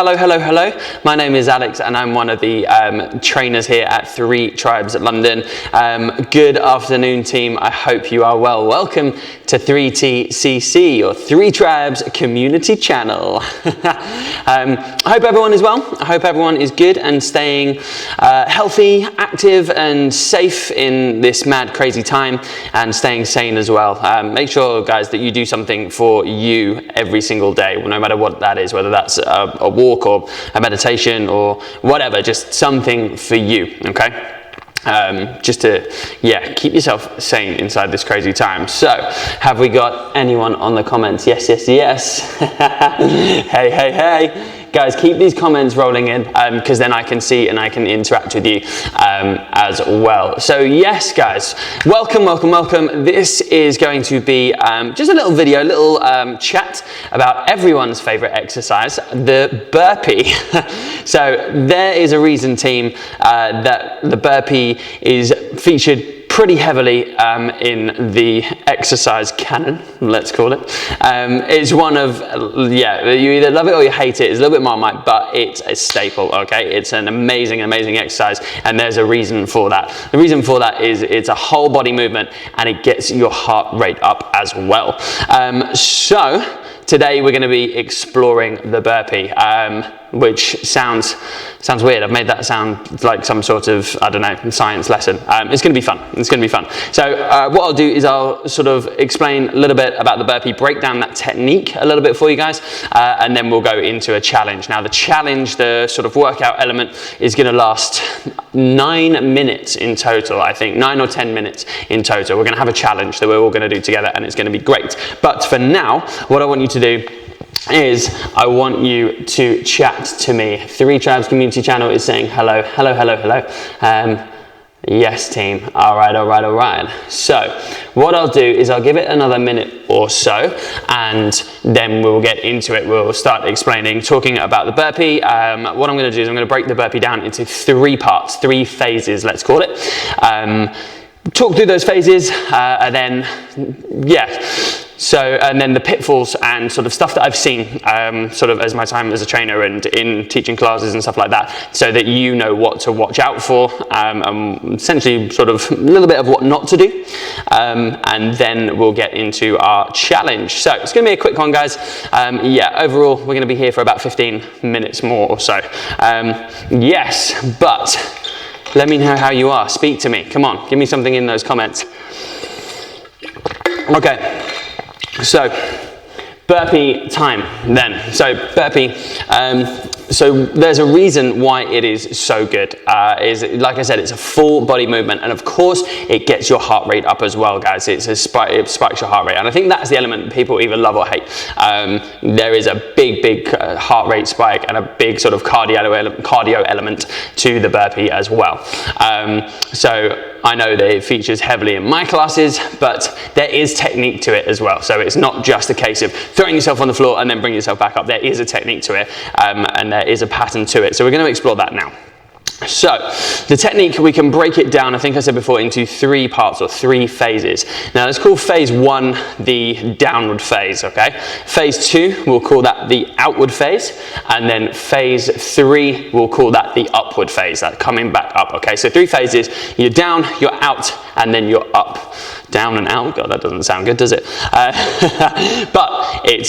Hello, hello, hello. My name is Alex and I'm one of the trainers here at 3Tribes at London. Good afternoon, team. I hope you are well. Welcome to 3TCC, or 3Tribes community channel. I hope everyone is well. I hope everyone is good and staying healthy, active and safe in this mad, crazy time, and staying sane as well. Make sure, guys, that you do something for you every single day, no matter what that is, whether that's a walk or a meditation or whatever, just something for you, okay? Just to, keep yourself sane inside this crazy time. So, have we got anyone on the comments? Yes, yes, yes. Hey, hey, hey. Guys, keep these comments rolling in because then I can see and I can interact with you as well. So yes, guys, welcome, welcome, welcome. This is going to be just a little video, a little chat about everyone's favorite exercise, the burpee. So there is a reason, team, that the burpee is featured pretty heavily in the exercise canon, let's call it. It's one of, you either love it or you hate it. It's a little bit Marmite, but it's a staple, okay? It's an amazing, amazing exercise, and there's a reason for that. The reason for that is it's a whole body movement, and it gets your heart rate up as well. So today we're going to be exploring the burpee, which sounds weird. I've made that sound like some sort of, I don't know, science lesson. It's going to be fun. It's going to be fun. So what I'll do is I'll sort of explain a little bit about the burpee, break down that technique a little bit for you guys, and then we'll go into a challenge. Now the challenge, the sort of workout element, is going to last 9 minutes in total, I think. 9 or 10 minutes in total. We're going to have a challenge that we're all going to do together, and it's going to be great. But for now, what I want you to do is I want you to chat to me. 3Tribes community channel is saying hello, hello, hello, hello. Yes, team. All right, all right, all right. So what I'll do is I'll give it another minute or so, and then we'll get into it. We'll start explaining, talking about the burpee. What I'm going to do is I'm going to break the burpee down into 3 parts, 3 phases, let's call it. Talk through those phases, and then, so, and then the pitfalls and sort of stuff that I've seen sort of as my time as a trainer and in teaching classes and stuff like that, so that you know what to watch out for, essentially sort of a little bit of what not to do, and then we'll get into our challenge. So it's going to be a quick one, guys. Overall we're going to be here for about 15 minutes more or so. Yes, but let me know how you are. Speak to me. Come on, give me something in those comments. Okay. So, burpee time then. So, burpee, so there's a reason why it is so good. Is like I said, it's a full body movement, and of course it gets your heart rate up as well, guys. It spikes your heart rate, and I think that's the element people either love or hate. There is a big heart rate spike and a big sort of cardio element to the burpee as well. So I know that it features heavily in my classes, but there is technique to it as well. So it's not just a case of throwing yourself on the floor and then bring yourself back up. There is a technique to it, and there is a pattern to it. So we're going to explore that now. So the technique, we can break it down, I think I said before, into 3 parts or 3 phases. Now let's call phase 1 the downward phase, okay? Phase 2, we'll call that the outward phase, and then phase 3, we'll call that the upward phase, that coming back up, okay? So 3 phases: you're down, you're out, and then you're up. Down and out, God, that doesn't sound good, does it? But it's,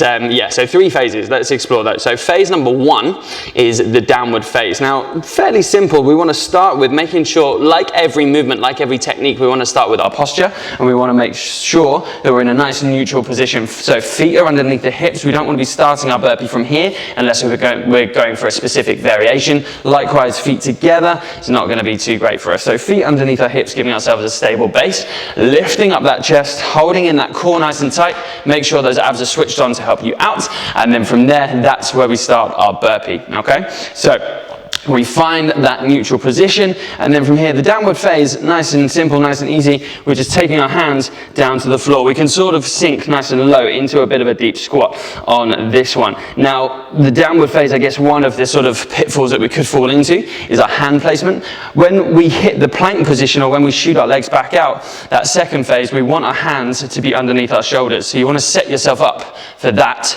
so 3 phases, let's explore those. So phase number 1 is the downward phase. Now, fairly simple. We want to start with making sure, like every movement, like every technique, we want to start with our posture, and we want to make sure that we're in a nice neutral position. So feet are underneath the hips. We don't want to be starting our burpee from here unless we're going for a specific variation. Likewise, feet together, it's not going to be too great for us. So feet underneath our hips, giving ourselves a stable base, lifting up that chest, holding in that core nice and tight. Make sure those abs are switched on to help you out, and then from there, that's where we start our burpee, okay? So We find that neutral position, and then from here, the downward phase, nice and simple, nice and easy. We're just taking our hands down to the floor. We can sort of sink nice and low into a bit of a deep squat on this one. Now, the downward phase, I guess one of the sort of pitfalls that we could fall into is our hand placement. When we hit the plank position, or when we shoot our legs back out, that second phase, we want our hands to be underneath our shoulders. So you want to set yourself up for that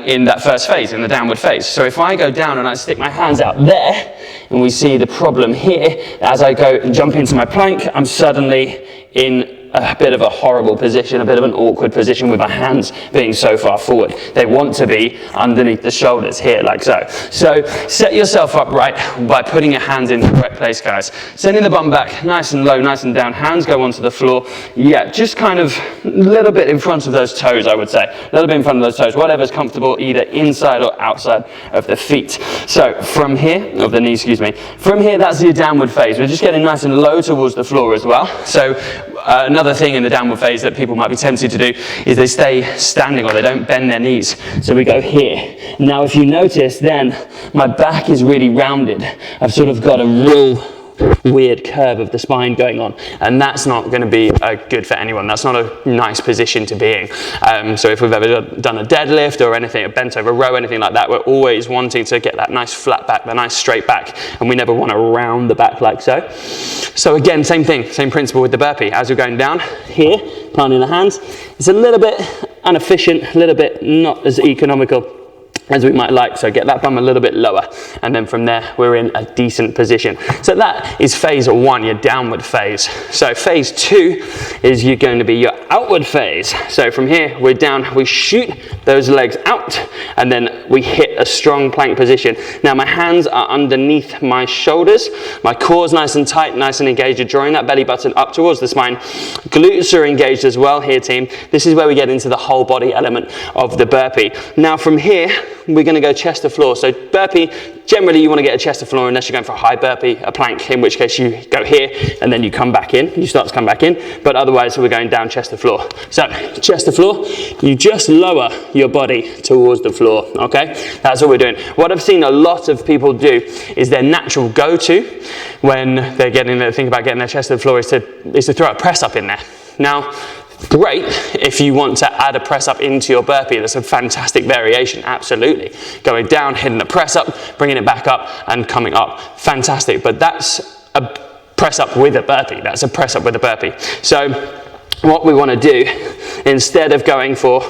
in that first phase, in the downward phase. So if I go down and I stick my hands out there, and we see the problem here, as I go and jump into my plank, I'm suddenly in a bit of a horrible position, a bit of an awkward position with my hands being so far forward. They want to be underneath the shoulders here, like so. So set yourself up right by putting your hands in the correct place, guys. Sending the bum back nice and low, nice and down. Hands go onto the floor. Yeah, just kind of a little bit in front of those toes, I would say. A little bit in front of those toes, whatever's comfortable, either inside or outside of the feet. So from here, of the knee, excuse me. From here, that's your downward phase. We're just getting nice and low towards the floor as well. So another thing in the downward phase that people might be tempted to do is they stay standing or they don't bend their knees. So we go here. Now if you notice, then my back is really rounded. I've sort of got a real weird curve of the spine going on, and that's not going to be good for anyone. That's not a nice position to be in. So if we've ever done a deadlift or anything, a bent over row, anything like that, we're always wanting to get that nice flat back, the nice straight back, and we never want to round the back like so. So again, same thing, same principle with the burpee. As we're going down here, planting the hands, it's a little bit inefficient, a little bit not as economical as we might like, so get that bum a little bit lower, and then from there we're in a decent position. So that is phase one, your downward phase. So phase two is you're going to be your outward phase. So from here we're down, we shoot those legs out, and then we hit a strong plank position. Now my hands are underneath my shoulders, my core's nice and tight, nice and engaged. You're drawing that belly button up towards the spine. Glutes are engaged as well here, team. This is where we get into the whole body element of the burpee. Now from here we're going to go chest to floor. So burpee, generally you want to get a chest to floor unless you're going for a high burpee, a plank, in which case you go here and then you come back in. You start to come back in, but otherwise we're going down chest to floor. So chest to floor, you just lower your body towards the floor, okay? That's what we're doing. What I've seen a lot of people do is their natural go-to when they're think about getting their chest to the floor is to throw a press up in there. Now, great if you want to add a press up into your burpee. That's a fantastic variation, absolutely. Going down, hitting the press up, bringing it back up and coming up, fantastic. But that's a press up with a burpee. That's a press up with a burpee. So what we want to do, instead of going for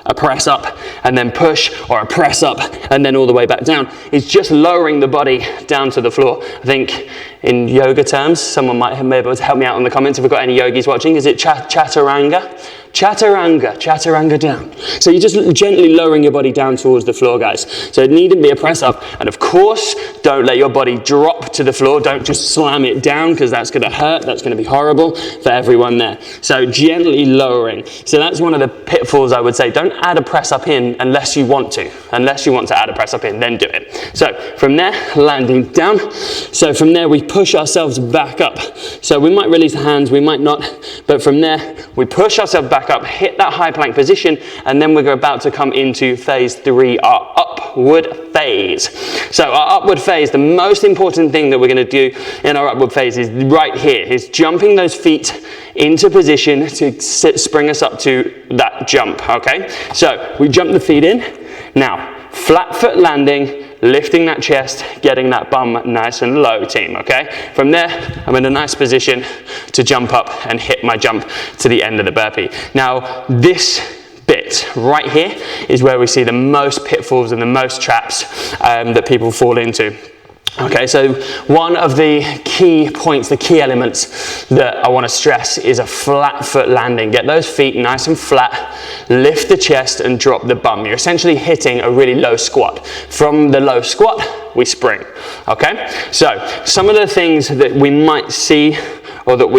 a press up and then push, or a press up and then all the way back down, is just lowering the body down to the floor. I think in yoga terms, someone might be able to help me out in the comments if we've got any yogis watching. Is it chaturanga? Chaturanga down. So you're just gently lowering your body down towards the floor, guys. So it needn't be a press up. And of course, don't let your body drop to the floor. Don't just slam it down, because that's going to hurt. That's going to be horrible for everyone there. So gently lowering. So that's one of the pitfalls, I would say. Don't add a press up in unless you want to. Unless you want to add a press up in, then do it. So from there, landing down. So from there, we push ourselves back up. So we might release the hands, we might not. But from there, we push ourselves back up, hit that high plank position, and then we're about to come into phase three, our upward phase. So our upward phase, the most important thing that we're going to do in our upward phase is right here, is jumping those feet into position to spring us up to that jump, okay? So we jump the feet in. Now, flat foot landing, lifting that chest, getting that bum nice and low, team, okay? From there, I'm in a nice position to jump up and hit my jump to the end of the burpee. Now, this bit right here is where we see the most pitfalls and the most traps that people fall into. Okay, so one of the key points, the key elements that I want to stress is a flat foot landing. Get those feet nice and flat, lift the chest and drop the bum. You're essentially hitting a really low squat. From the low squat, we spring, okay? So some of the things that we might see, or that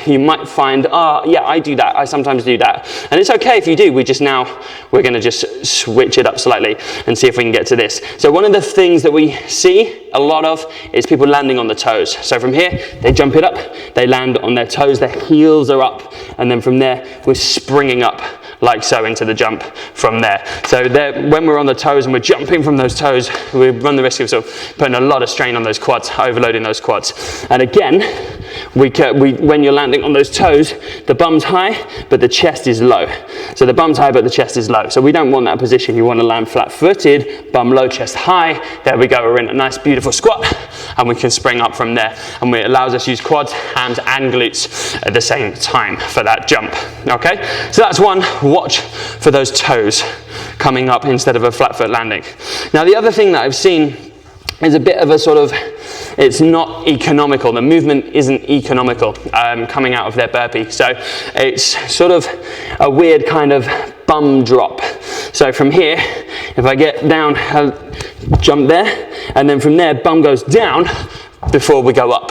you might find, yeah, I do that, I sometimes do that. And it's okay if you do, we're gonna just switch it up slightly and see if we can get to this. So one of the things that we see a lot of is people landing on the toes. So from here, they jump it up, they land on their toes, their heels are up, and then from there, we're springing up like so into the jump from there. So there, when we're on the toes and we're jumping from those toes, we run the risk of sort of putting a lot of strain on those quads, overloading those quads. And again, when you're landing on those toes, the bum's high, but the chest is low. So the bum's high, but the chest is low. So we don't want that position. You want to land flat-footed, bum low, chest high. There we go. We're in a nice, beautiful squat, and we can spring up from there. And it allows us to use quads, hams, and glutes at the same time for that jump. Okay? So that's one. Watch for those toes coming up instead of a flat foot landing. Now, the other thing that I've seen is a bit of a sort of, it's not economical. The movement isn't economical coming out of their burpee. So it's sort of a weird kind of bum drop. So from here, if I get down, I'll jump there, and then from there, bum goes down before we go up.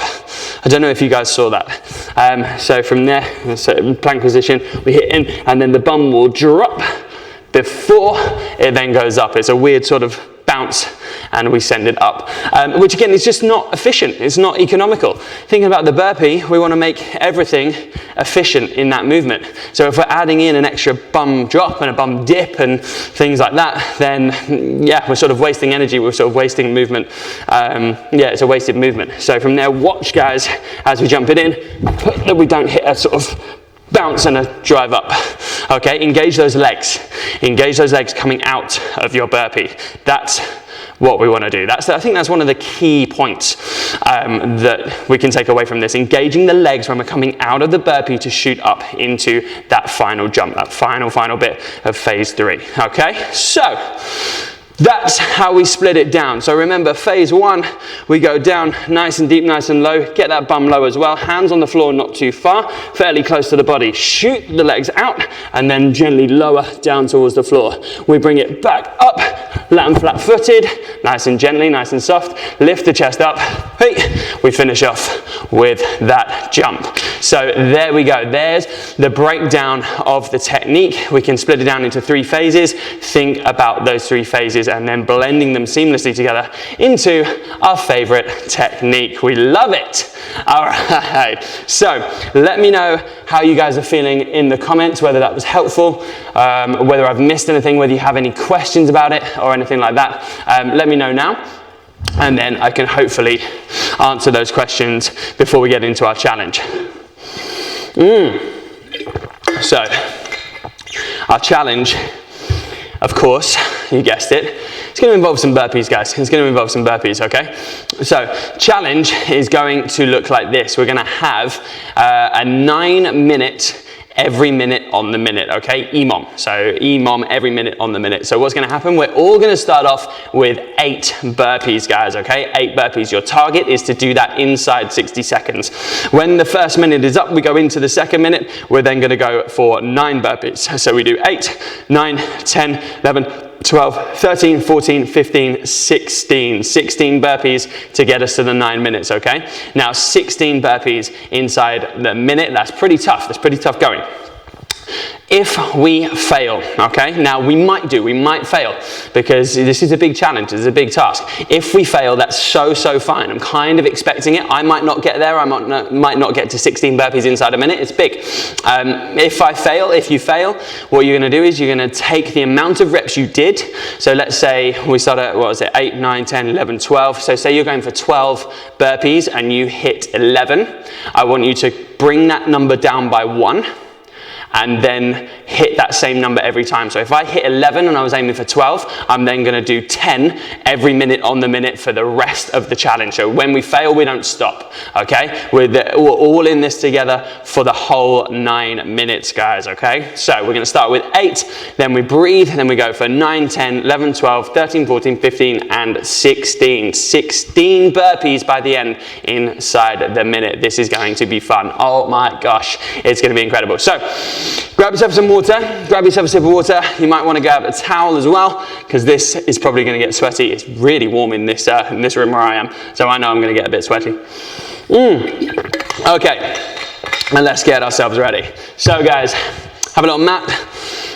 I don't know if you guys saw that. So from there, so plank position, we hit in, and then the bum will drop before it then goes up. It's a weird sort of bounce, and we send it up, which again is just not efficient. It's not economical. Thinking about the burpee, we want to make everything efficient in that movement. So if we're adding in an extra bum drop and a bum dip and things like that, then yeah, we're sort of wasting energy. We're sort of wasting movement. Yeah, it's a wasted movement. So from there, watch guys as we jump it in, that we don't hit a sort of bounce and a drive up. Okay, engage those legs. Engage those legs coming out of your burpee. That's what we want to do. I think that's one of the key points that we can take away from this. Engaging the legs when we're coming out of the burpee to shoot up into that final jump, that final bit of phase 3. Okay, so that's how we split it down. So remember, phase 1, we go down nice and deep, nice and low. Get that bum low as well. Hands on the floor, not too far, fairly close to the body. Shoot the legs out, and then gently lower down towards the floor. We bring it back up, land flat-footed, nice and gently, nice and soft. Lift the chest up. Hey, we finish off with that jump. So there we go. There's the breakdown of the technique. We can split it down into 3 phases. Think about those 3 phases and then blending them seamlessly together into our favorite technique. We love it. All right. So let me know how you guys are feeling in the comments, whether that was helpful, whether I've missed anything, whether you have any questions about it or anything like that. Let me know now, and then I can hopefully answer those questions before we get into our challenge. So our challenge, of course, you guessed it, it's going to involve some burpees, guys. It's going to involve some burpees, okay? So challenge is going to look like this. We're going to have a 9-minute every minute on the minute, okay? EMOM. So EMOM every minute on the minute. So what's going to happen? We're all going to start off with 8 burpees, guys, okay? 8 burpees. Your target is to do that inside 60 seconds. When the first minute is up, we go into the second minute. We're then going to go for 9 burpees. So we do 8, 9, 10, 11, 12, 13, 14, 15, 16. 16 burpees to get us to the 9 minutes, okay? Now 16 burpees inside the minute, that's pretty tough. That's pretty tough going. If we fail, okay, now we might fail because this is a big challenge, this is a big task. If we fail, that's so fine. I'm kind of expecting it. I might not get there, I might not get to 16 burpees inside a minute, it's big. If you fail, what you're gonna do is you're gonna take the amount of reps you did. So let's say we start at, 8, 9, 10, 11, 12. So say you're going for 12 burpees and you hit 11. I want you to bring that number down by 1. And then hit that same number every time. So if I hit 11 and I was aiming for 12, I'm then gonna do 10 every minute on the minute for the rest of the challenge. So when we fail, we don't stop, okay? We're all in this together for the whole 9 minutes, guys, okay? So we're gonna start with 8, then we breathe, then we go for 9, 10, 11, 12, 13, 14, 15, and 16. 16 burpees by the end inside the minute. This is going to be fun. Oh my gosh, it's gonna be incredible. So, grab yourself some water, grab yourself a sip of water. You might want to grab a towel as well, because this is probably going to get sweaty. It's really warm in this room where I am, so I know I'm going to get a bit sweaty. Okay, and let's get ourselves ready. So guys, have a little mat.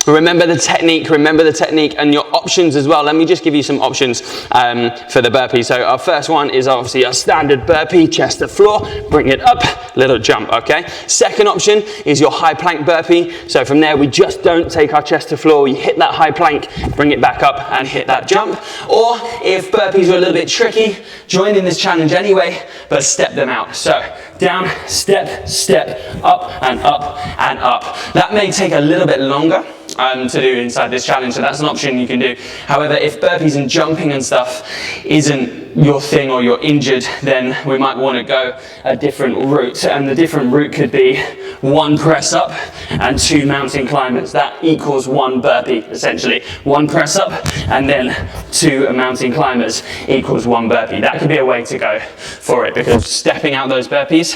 Remember the technique and your options as well. Let me just give you some options for the burpee. So our first one is obviously a standard burpee, chest to floor, bring it up, little jump, okay? Second option is your high plank burpee. So from there, we just don't take our chest to floor, we hit that high plank, bring it back up and hit that jump. Or if burpees are a little bit tricky, join in this challenge anyway, but step them out. So down, step, step, up and up and up. That may take a little bit longer to do inside this challenge, so that's an option you can do. However, if burpees and jumping and stuff isn't your thing or you're injured, then we might want to go a different route, and the different route could be 1 press up and 2 mountain climbers. That equals 1 burpee, essentially. 1 press up and then 2 mountain climbers equals 1 burpee. That could be a way to go for it, because stepping out those burpees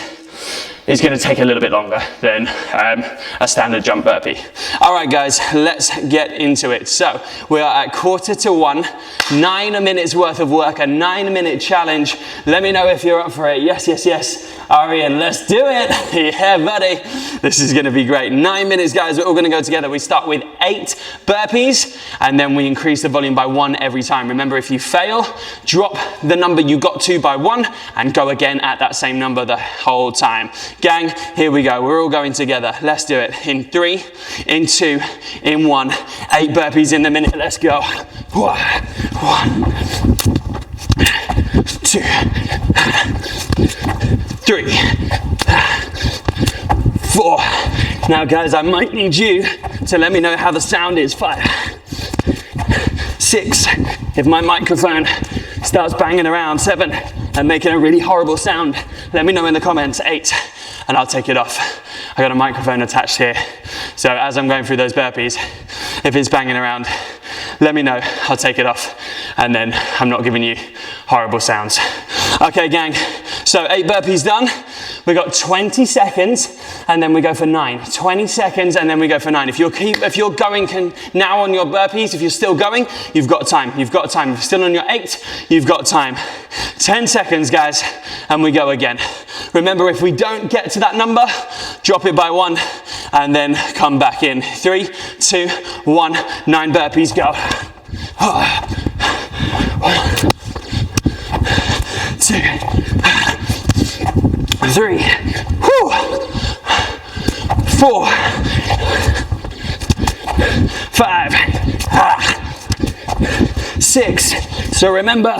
is going to take a little bit longer than a standard jump burpee. All right, guys, let's get into it. So we are at 1:45, 9 minutes worth of work, a 9-minute challenge. Let me know if you're up for it. Yes, yes, yes. Arian, let's do it. Yeah, buddy. This is going to be great. 9 minutes, guys. We're all going to go together. We start with 8 burpees, and then we increase the volume by 1 every time. Remember, if you fail, drop the number you got to by 1 and go again at that same number the whole time. Gang, here we go. We're all going together. Let's do it. In 3, in 2, in 1. 8 burpees in a minute. Let's go. 1, 2, 3, 4. Now, guys, I might need you to let me know how the sound is. 5, 6. If my microphone starts banging around, 7, and making a really horrible sound, let me know in the comments. 8. And I'll take it off. I got a microphone attached here. So as I'm going through those burpees, if it's banging around, let me know, I'll take it off. And then I'm not giving you horrible sounds. Okay, gang, so 8 burpees done. We got 20 seconds and then we go for 9. 20 seconds and then we go for 9. If you're going now on your burpees, if you're still going, you've got time, you've got time. If you're still on your 8, you've got time. 10 seconds, guys, and we go again. Remember, if we don't get to that number, drop it by 1 and then come back in. 3, 2, 1, 9 burpees, go. 1, 2, 3, 4, 5, 6. So remember,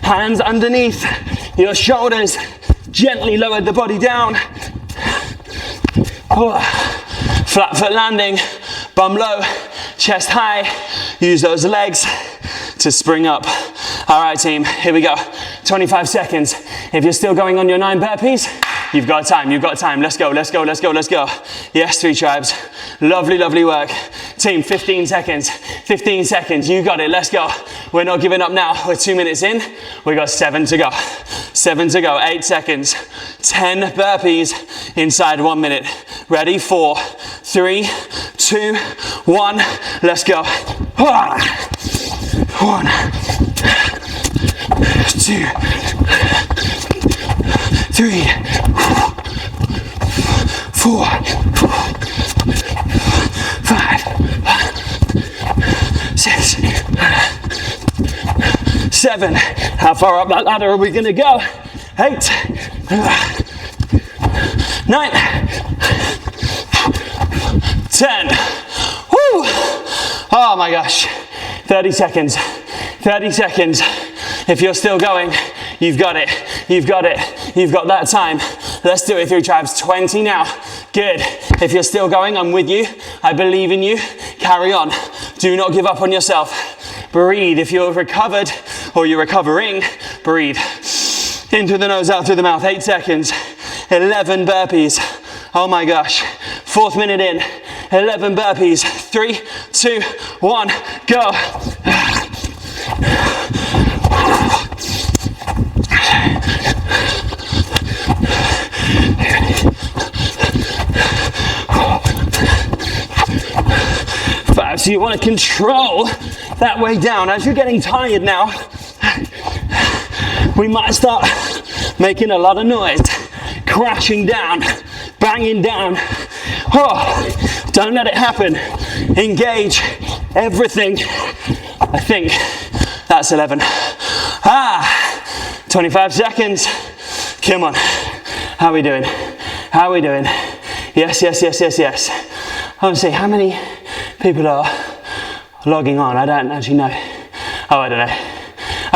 hands underneath your shoulders, gently lower the body down. Flat foot landing, bum low, chest high. Use those legs to spring up. All right, team, here we go. 25 seconds. If you're still going on your 9 burpees, you've got time, you've got time. Let's go, let's go, let's go, let's go. Yes, 3 tribes. Lovely, lovely work. Team, 15 seconds. 15 seconds, you got it, let's go. We're not giving up now. We're 2 minutes in. We got 7 to go. 7 to go, 8 seconds. 10 burpees inside 1 minute. Ready, 4, 3, 2, 1. Let's go. 1, 2, 3, 4, 5, 6, 7. How far up that ladder are we gonna go? 8, 9, 10. Woo! Oh my gosh. 30 seconds. 30 seconds. If you're still going, you've got it. You've got it. You've got that time. Let's do it, 3 tribes. 20 now. Good. If you're still going, I'm with you. I believe in you. Carry on. Do not give up on yourself. Breathe. If you're recovered or you're recovering, breathe. Into the nose, out through the mouth. 8 seconds. 11 burpees. Oh my gosh. 4th minute in. 11 burpees. 3, 2, 1, go. So you want to control that way down. As you're getting tired now, we might start making a lot of noise, crashing down, banging down. Oh, don't let it happen. engage everything. I think that's 11. 25 seconds. Come on. How are we doing? How are we doing? Yes, yes, yes, yes, yes. I want to see how many people are logging on. I don't actually know. Oh, I don't know.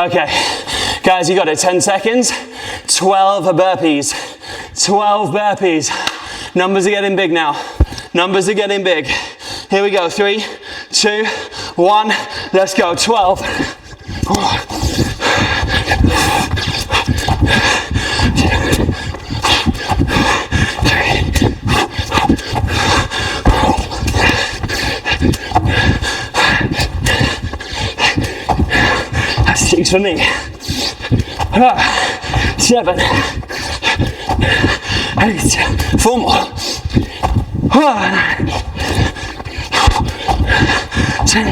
Okay, guys, you got it. 10 seconds. 12 burpees. 12 burpees. Numbers are getting big now. Numbers are getting big. Here we go. 3, 2, 1. Let's go. 12. That's 6 for me. 7, 8, 4 more. 10,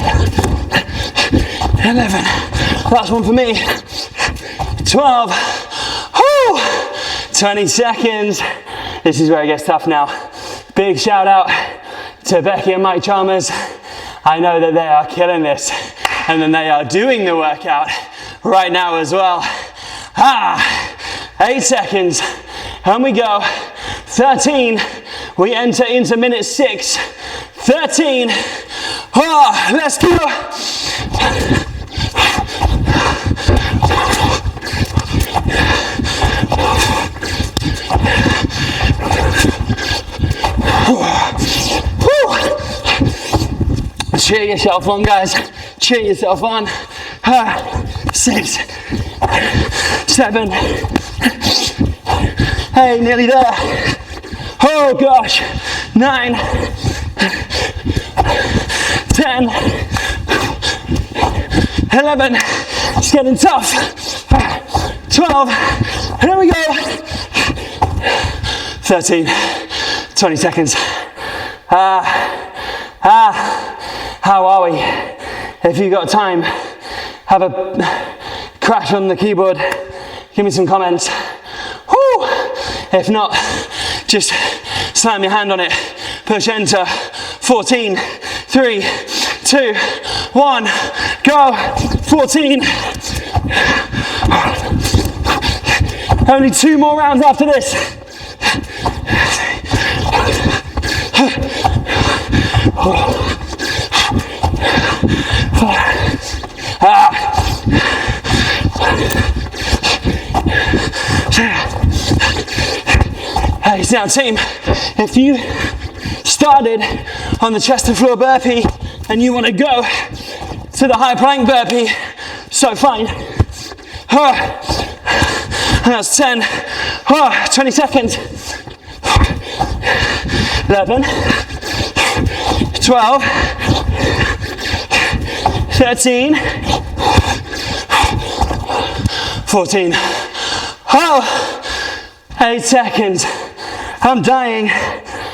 11. Last one for me. 12. 20 seconds. This is where it gets tough now. Big shout out to Becky and Mike Chalmers. I know that they are killing this, and then they are doing the workout right now as well. 8 seconds, and we go. 13, we enter into minute 6. 13, let's go. Cheer yourself on, guys. Cheer yourself on. 6, 7. Hey, nearly there. Oh gosh. 9, 10, 11. It's getting tough. 12. Here we go. 13. 20 seconds. How are we? If you've got time, have a crash on the keyboard. Give me some comments. Woo! If not, just slam your hand on it. Push enter. 14, 3, 2, 1, go. 14. Only 2 more rounds after this. 5. Hey, now team, if you started on the chest to floor burpee and you want to go to the high plank burpee, so fine. And that's 10. 20 seconds. 11. 12. 13. 14. 8 seconds. I'm dying.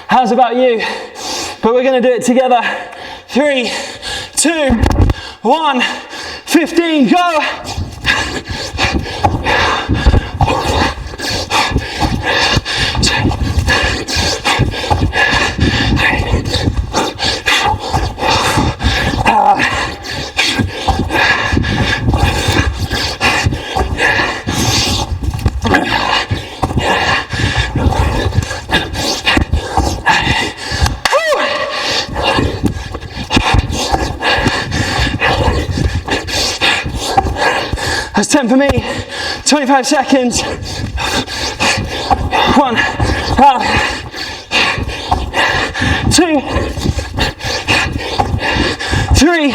How's about you? But we're going to do it together. 3, 2, 1. 15. Go. That's 10 for me. 25 seconds. 1. 2. 3.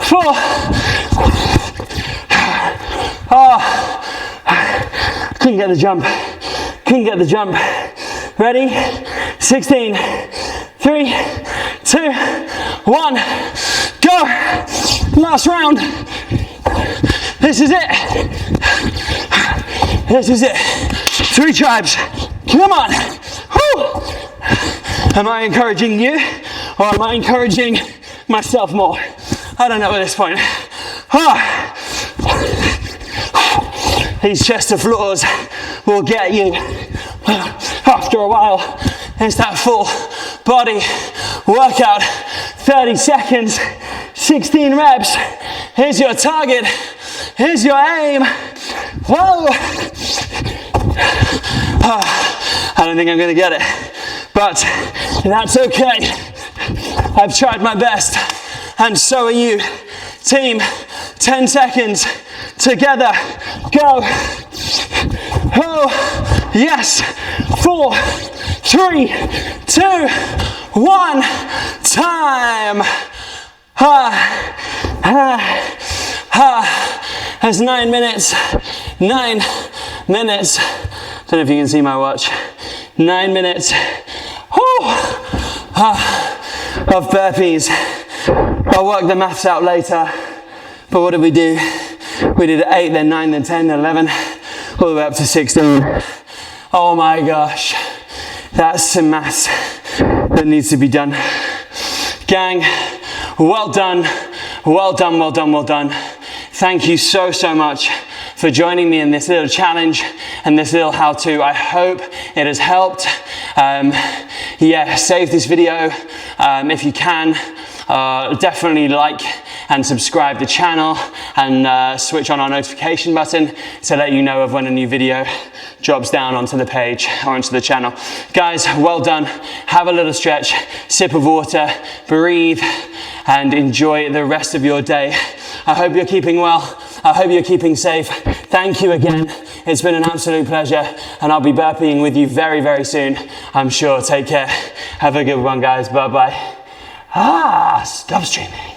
4. Couldn't get the jump. Couldn't get the jump. Ready? 16. 3, 2, 1. Go. Last round. This is it. This is it. 3 tribes. Come on. Woo. Am I encouraging you or am I encouraging myself more? I don't know at this point. These chest to floors will get you after a while. It's that full body workout. 30 seconds, 16 reps. Here's your target. Here's your aim. Whoa. I don't think I'm gonna get it, but that's okay. I've tried my best, and so are you. Team, 10 seconds, together, go. Oh, yes, 4, 3, 2, 1, time. That's 9 minutes, 9 minutes. Don't know if you can see my watch. 9 minutes of burpees. I'll work the maths out later, but what did we do? We did 8, then 9, then 10, then 11, all the way up to 16. Oh my gosh, that's some maths that needs to be done. Gang, well done, well done, well done, well done. Thank you so, so much for joining me in this little challenge and this little how-to. I hope it has helped. Yeah, save this video if you can. Definitely like and subscribe the channel and switch on our notification button to let you know of when a new video drops down onto the page or onto the channel. Guys, well done. Have a little stretch, sip of water, breathe, and enjoy the rest of your day. I hope you're keeping well. I hope you're keeping safe. Thank you again. It's been an absolute pleasure, and I'll be burpeeing with you very, very soon, I'm sure. Take care. Have a good one, guys. Bye-bye. Stop streaming.